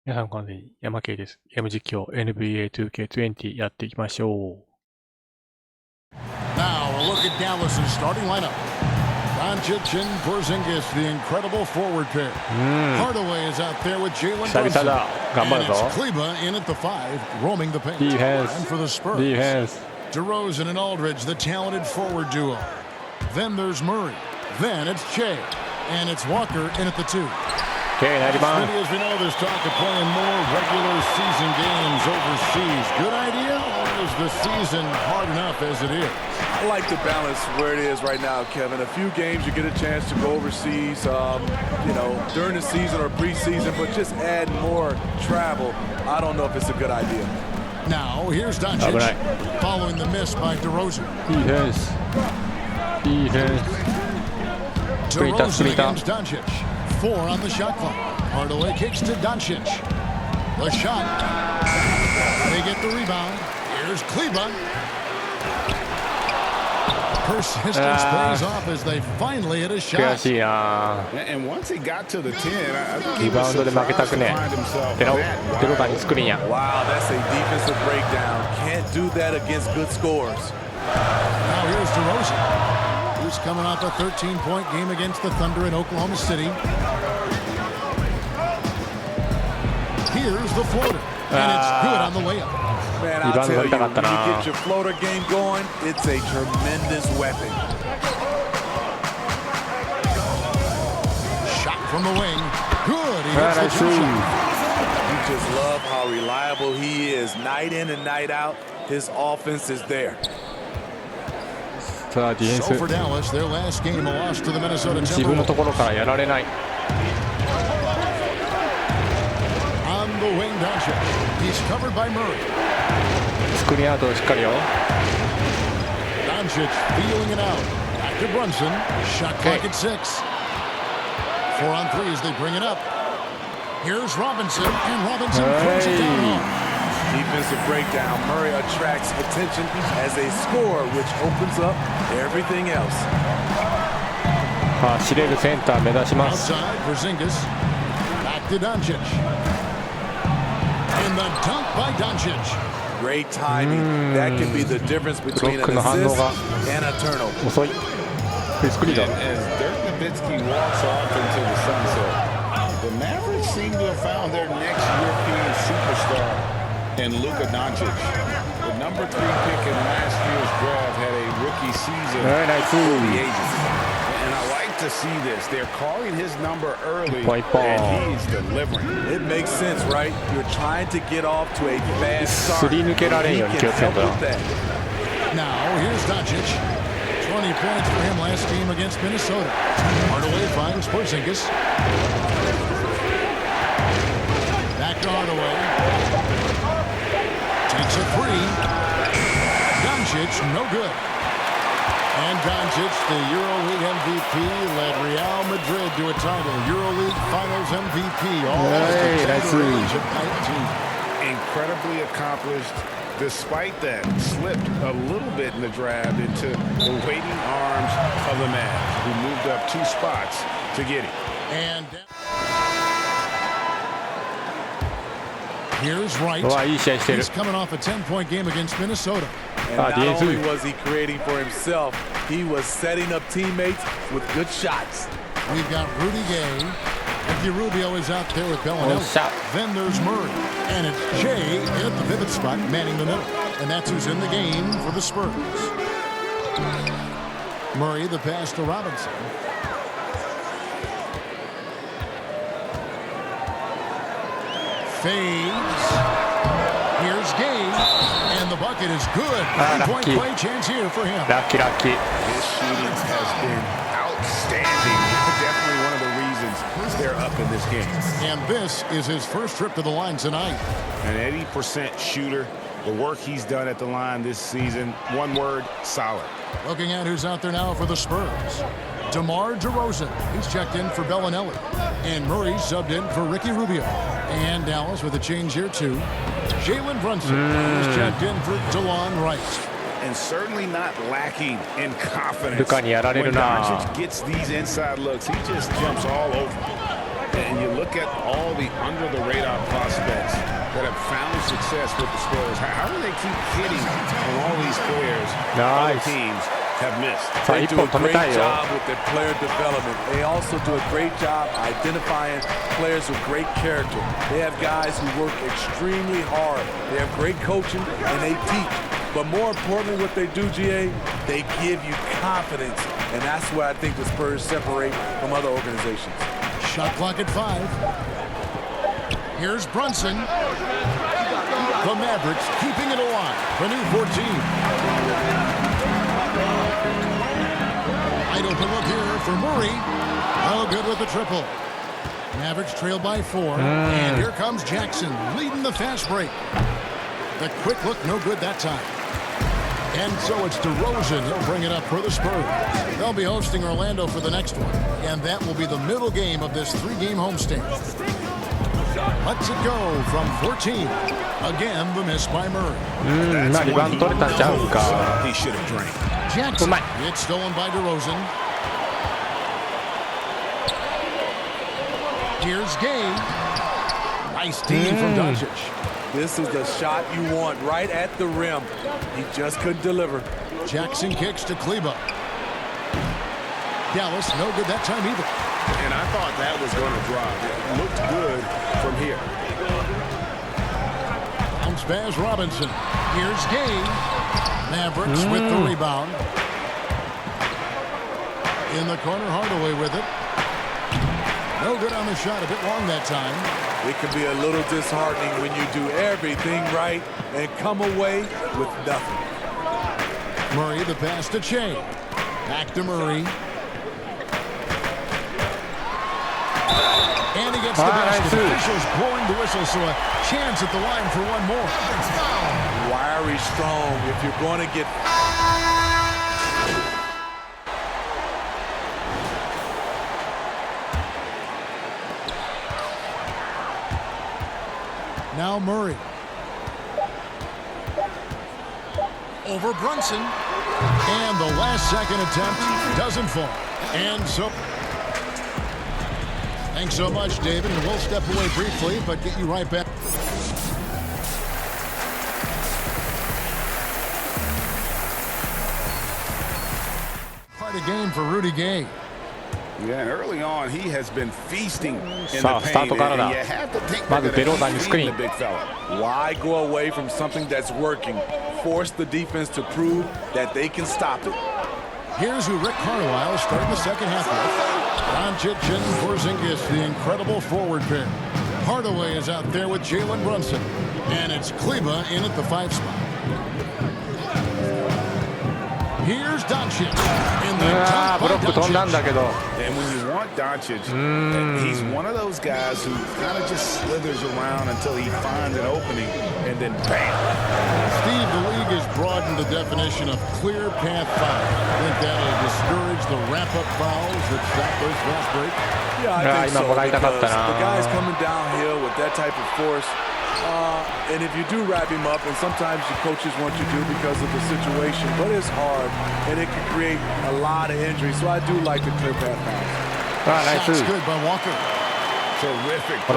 皆さんこんにちは、やまけいです。ゲーム実況 NBA2K20 やっていきましょう。Now a look at Dallas's starting lineup. Doncic and Porzingis, the incredible forward pair. Hardaway is out there with Jalen Brunson. And it's Kleba in at the 5, roaming the paint. And for the Spurs, DeRozan and Aldridge, the talented forward duo. Then there's Murray. Then it's Che. And it's Walker in at the 2. As many as we know, there's talk of playing more regular season games overseas. Good idea, or is the season hard enough as it is? I like the balance where it is right now, Kevin. A few games you get a chance to go overseas, during the season or preseason, but just add more travel. I don't know if it's a good idea. Now, here's Doncic, following the miss by DeRozan. DeRozan against Doncic. 4 on the shot clock. Hardaway kicks to Doncic. The shot. They get the rebound. Here's Kleba. Persistence pays off as they finally hit a shot. And once he got to the 10, I think he was able to find himself. Wow, that's a defensive breakdown. Can't do that against good scores. Now here's DeRozan. He's coming off a 13-point game against the Thunder in Oklahoma City. Here's the floater, and it's good on the layup. Man, I'll tell you, when you get your floater game going, it's a tremendous weapon. Shot from the wing. Good. He hits the shot. You just love how reliable he is. Night in and night out, his offense is there. So for Dallas, their last game a loss to the Minnesota Timberwolves. On the wing, Doncic. He's covered by Murray. Doncic feeling it out. Back to Brunson. Shot clock at 6. 4 on 3 as they bring it up. Here's Robinson, and Robinson throws it down. Defensive breakdown. Murray attracts attention as a scorer, which opens up everything else. Outside, Porzingis. Back to Doncic. And the dunk by Doncic. Great timing. That can be the difference between an assist and a turnover. And as Dirk Nowitzki walks off into the sunset, the Mavericks seem to have found their next European superstar in Luka Doncic. The number 3 pick in last year's draft had a rookie season for the ages. And I like to see this. They're calling his number early, and he's delivering. It makes sense, right? You're trying to get off to a fast start. Now, here's Doncic. 20 points for him last game against Minnesota. Hardaway finds Porzingis. Back to Hardaway. Takes a 3. Doncic, no good. And Doncic, the EuroLeague MVP, led Real Madrid to a title. EuroLeague Finals MVP. All that's incredibly accomplished. Despite that, slipped a little bit in the draft into the waiting arms of the Mavs, who moved up 2 spots to get him. And here's Wright. He's coming off a 10-point game against Minnesota. And not only was he creating for himself, he was setting up teammates with good shots. We've got Rudy Gay. Ricky Rubio is out there with Bellinelli. Then there's Murray. And it's Jay in at the pivot spot, manning the middle. And that's who's in the game for the Spurs. Murray, the pass to Robinson. Fades. Here's Gay. And the bucket is good. 3-point play chance here for him. His shooting has been outstanding. Definitely one of the reasons they're up in this game. And this is his first trip to the line tonight. An 80% shooter. The work he's done at the line this season, one word, solid. Looking at who's out there now for the Spurs. DeMar DeRozan, he's checked in for Bellinelli. And Murray subbed in for Ricky Rubio. And Dallas with a change here too. Jalen Brunson is checked in for DeLon Wright. And certainly not lacking in confidence. When Doncic gets these inside looks, he just jumps all over. And you look at all the under-the-radar possibilities. that have found success with the Spurs. How do they keep hitting on all these players other teams have missed? They do a great job with their player development. They also do a great job identifying players with great character. They have guys who work extremely hard. They have great coaching, and they teach. But more importantly, what they do, GA, they give you confidence. And that's where I think the Spurs separate from other organizations. Shot clock at 5. Here's Brunson. The Mavericks keeping it alive. The new 14. Wide open look here for Murray. Oh, good with the triple. Mavericks trail by 4. And here comes Jackson leading the fast break. The quick look, no good that time. And so it's DeRozan. He'll bring it up for the Spurs. They'll be hosting Orlando for the next one. And that will be the middle game of this 3-game homestand. Lets it go from 14. Again, the miss by Murray. He should have drank. Jackson. It's stolen by DeRozan. Here's Gay. Nice team from Doncic. This is the shot you want right at the rim. He just couldn't deliver. Jackson kicks to Kleba. Dallas, no good that time either. And I thought that was going to drop. It looked good from here. Bounce pass Robinson. Here's Gay. Mavericks with the rebound. In the corner, Hardaway with it. No good on the shot, a bit long that time. It can be a little disheartening when you do everything right and come away with nothing. Murray, the pass to Che. Back to Murray. And he gets the basket. Officials blowing the whistle, so a chance at the line for one more. Wiry strong. If you're going to get... Now Murray. Over Brunson. And the last second attempt doesn't fall. And so... Thanks so much, David, and we'll step away briefly, but get you right back. Quite a game for Rudy Gay. Yeah, and early on, he has been feasting in the paint, and you have to think that he's the big fella. Why go away from something that's working? Force the defense to prove that they can stop it. Here's who Rick Carlisle starting the second half with. Doncic and Porzingis, the incredible forward pair. Hardaway is out there with Jalen Brunson. And it's Kleba in at the 5 spot. Here's Doncic. And when you want Doncic, he's one of those guys who kind of just slithers around until he finds an opening, and then bam. Steve, the league has broadened the definition of clear path foul. I think that'll discourage the wrap-up fouls that stop those fast breaks. Yeah, I think so, because the guy's coming downhill with that type of force. And if you do wrap him up, and sometimes the coaches want you to because of the situation, but it's hard, and it can create a lot of injuries. So I do like the clear path fouls. Shots good by Walker. Terrific. At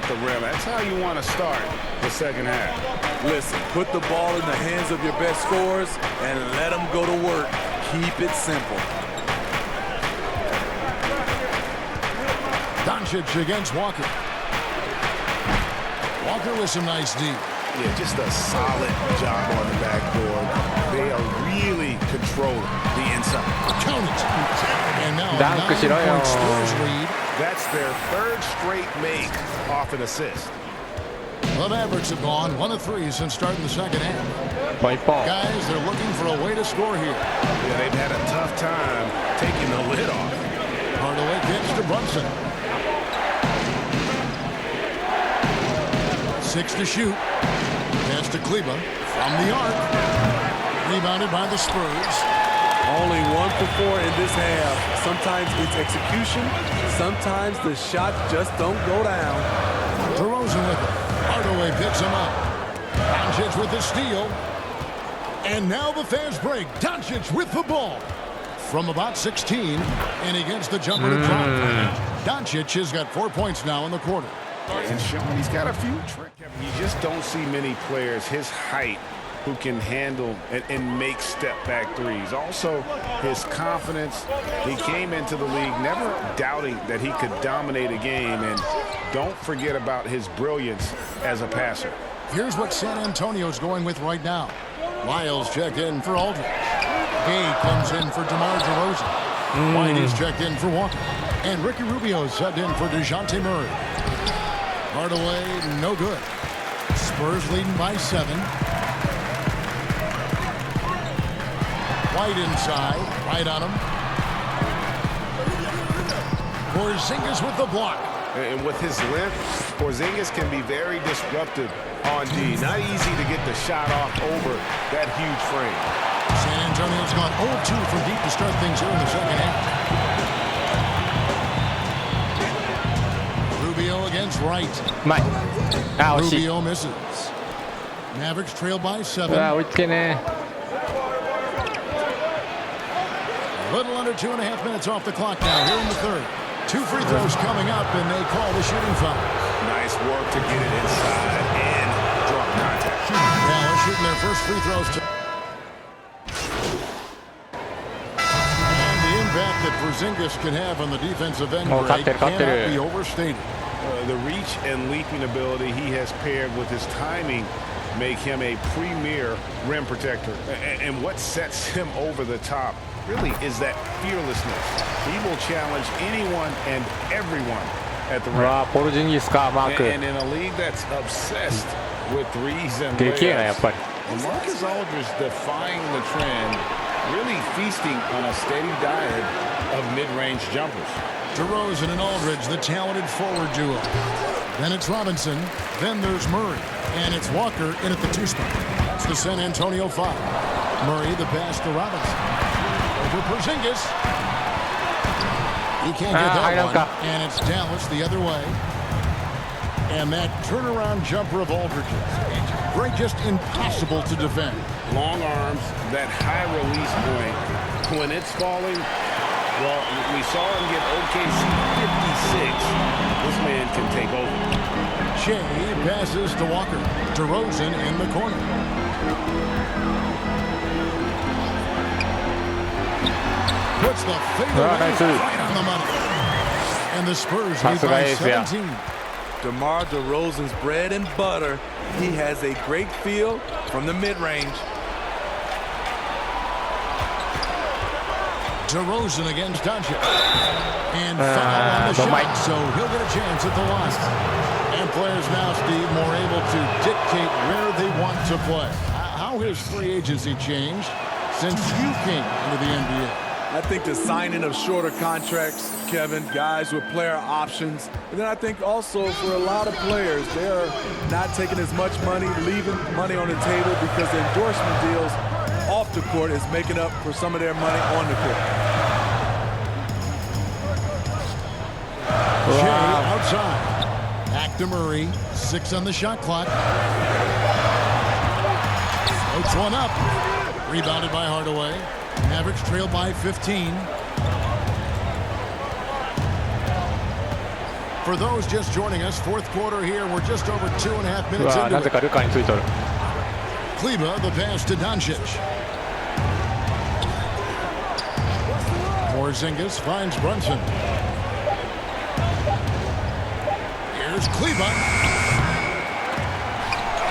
the rim. That's how you want to start the second half. Listen, put the ball in the hands of your best scorers and let them go to work. Keep it simple. Doncic against Walker. Walker with some nice D. Yeah, just a solid job on the backboard. They are really controlling the inside. Count it. And now a 9-point Spurs lead. That's their third straight make off an assist. The Mavericks have gone 1 of 3 since starting the second half. Guys, they're looking for a way to score here. Yeah, they've had a tough time taking the lid off. Hardaway kicks to Brunson. 6 to shoot. Pass to Kleba from the arc. Rebounded by the Spurs. Only 1 for 4 in this half. Sometimes it's execution. Sometimes the shot just don't go down. DeRozan with it. Hardaway picks him up. Doncic with the steal. And now the fast break. Doncic with the ball. From about 16. And he gets the jumper to drop. Doncic has got 4 points now in the quarter. And showing he's got a few tricks. You just don't see many players his height who can handle and make step-back threes. Also, his confidence. He came into the league never doubting that he could dominate a game. And don't forget about his brilliance as a passer. Here's what San Antonio's going with right now. Lyles checked in for Aldridge. Gay comes in for DeMar DeRozan. White is checked in for Walker. And Ricky Rubio subbed in for DeJounte Murray. Hardaway, no good. Spurs leading by 7. White inside, right on him. Porzingis with the block. And with his length, Porzingis can be very disruptive on D. Not easy to get the shot off over that huge frame. San Antonio's gone 0-2 from deep to start things here in the second half. Rubio against Wright. Rubio misses. Mavericks trail by 7. A little under 2.5 minutes off the clock now here in the third. 2 free throws coming up, and they call the shooting foul. Nice work to get it inside and drop contact. Yeah, they're shooting their first free throws. And the impact that Porzingis can have on the defensive end cannot be overstated. The reach and leaping ability he has paired with his timing make him a premier rim protector. And what sets him over the top really is that fearlessness. He will challenge anyone and everyone at the rim. And in a league that's obsessed with threes and layups, Marcus Aldridge defying the trend, really feasting on a steady diet of mid-range jumpers. DeRozan and Aldridge, the talented forward duo. Then it's Robinson. Then there's Murray. And it's Walker in at the 2 spot. That's the San Antonio 5. Murray the pass to Robinson. Over Porzingis. He can't get that one. And it's Dallas the other way. And that turnaround jumper of Aldridge's. Right, just impossible to defend. Long arms, that high release point. When it's falling, well, we saw him get OKC 56. This man can take over. Shea passes to Walker. DeRozan in the corner. Puts the fadeaway right on the money. And the Spurs lead by 17. DeMar DeRozan's bread and butter. He has a great feel from the mid-range. DeRozan against Doncic. And foul on the shot, so he'll get a chance at the line. And players now, Steve, more able to dictate where they want to play. How has free agency changed since you came into the NBA? I think the signing of shorter contracts, Kevin, guys with player options. And then I think also for a lot of players, they're not taking as much money, leaving money on the table because the endorsement deals off the court is making up for some of their money on the court. Shea outside. Back to Murray. 6 on the shot clock. Floats one up. Rebounded by Hardaway. Mavericks trail by 15. For those just joining us, fourth quarter here. We're just over 2.5 minutes into it. Kleba, the pass to Doncic. Porzingis finds Brunson. Here's Kleba.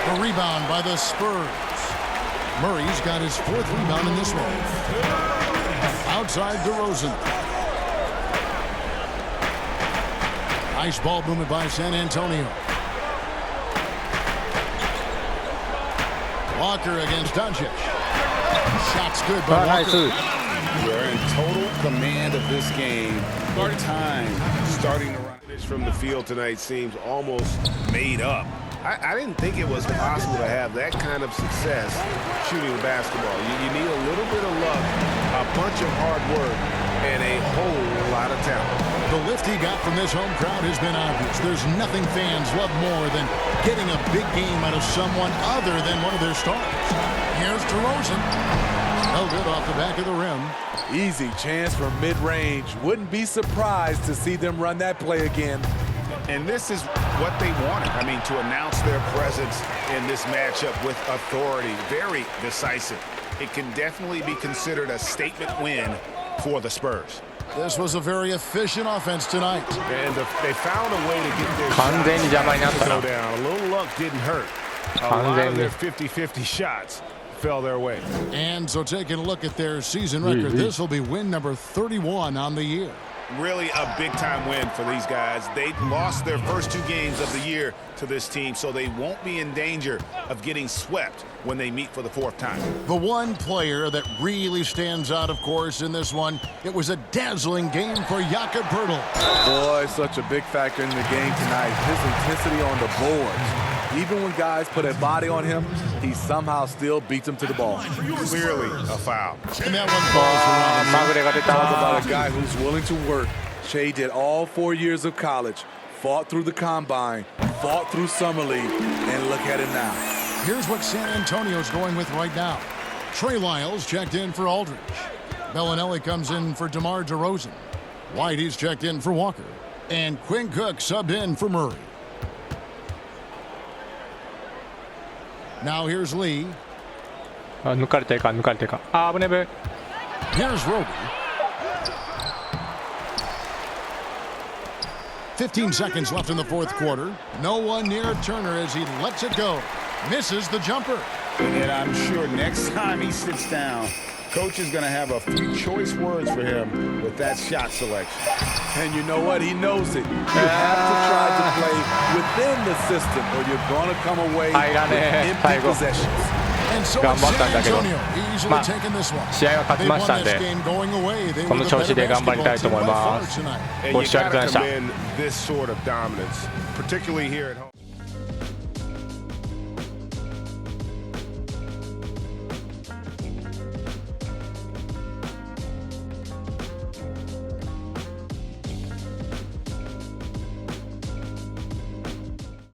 The rebound by the Spurs. Murray's got his 4th rebound in this one. Outside DeRozan. Nice ball movement by San Antonio. Walker against Doncic. Shot's good by Walker. They're in total command of this game. Their time starting to run from the field tonight seems almost made up. I didn't think it was possible to have that kind of success shooting basketball. You need a little bit of luck, a bunch of hard work, and a whole lot of talent. The lift he got from this home crowd has been obvious. There's nothing fans love more than getting a big game out of someone other than one of their stars. Here's DeRozan. No good off the back of the rim. Easy chance for mid-range. Wouldn't be surprised to see them run that play again. And this is what they wanted. I mean, to announce their presence in this matchup with authority, very decisive. It can definitely be considered a statement win for the Spurs. This was a very efficient offense tonight. And they found a way to get their 完全に邪魔になったな。 shots to go down. A little luck didn't hurt. A lot of their 50-50 shots fell their way. And so taking a look at their season record, this will be win number 31 on the year. Really a big-time win for these guys. They lost their first 2 games of the year to this team, so they won't be in danger of getting swept when they meet for the 4th time. The one player that really stands out, of course, in this one, it was a dazzling game for Jakob Poeltl. Boy, such a big factor in the game tonight. His intensity on the boards. Even when guys put a body on him, he somehow still beats them to the ball. Clearly a foul. And that one falls around. まぐれが出 Talk た。 about a guy who's willing to work. Shea did all 4 years of college, fought through the combine, fought through summer league, and look at him now. Here's what San Antonio's going with right now. Trey Lyles checked in for Aldridge. Bellinelli comes in for DeMar DeRozan. Whitey's checked in for Walker. And Quinn Cook subbed in for Murray. Now here's Lee. あ、抜かれていかん、抜かれていかん。あ、危ねえ。 Here's Roby. 15 seconds left in the 4th quarter. No one near Turner as he lets it go. Misses the jumper. And I'm sure next time he sits down, coach is going to have a few choice words for him with that shot selection. And you know what? He knows it. You have to try to play within the system or you're going to come away with empty possessions. And so 頑 it's 張った San んだけど、 Antonio easily まあ taking this one. 試合は勝ち They まし won たん this で、 game going away. They こ were の the 調子 better で頑張りたいと basketball 思い team by ま far す。 tonight. And ご you 視聴ありがとう got ございま to した。 commend this sort of dominance, particularly here at home.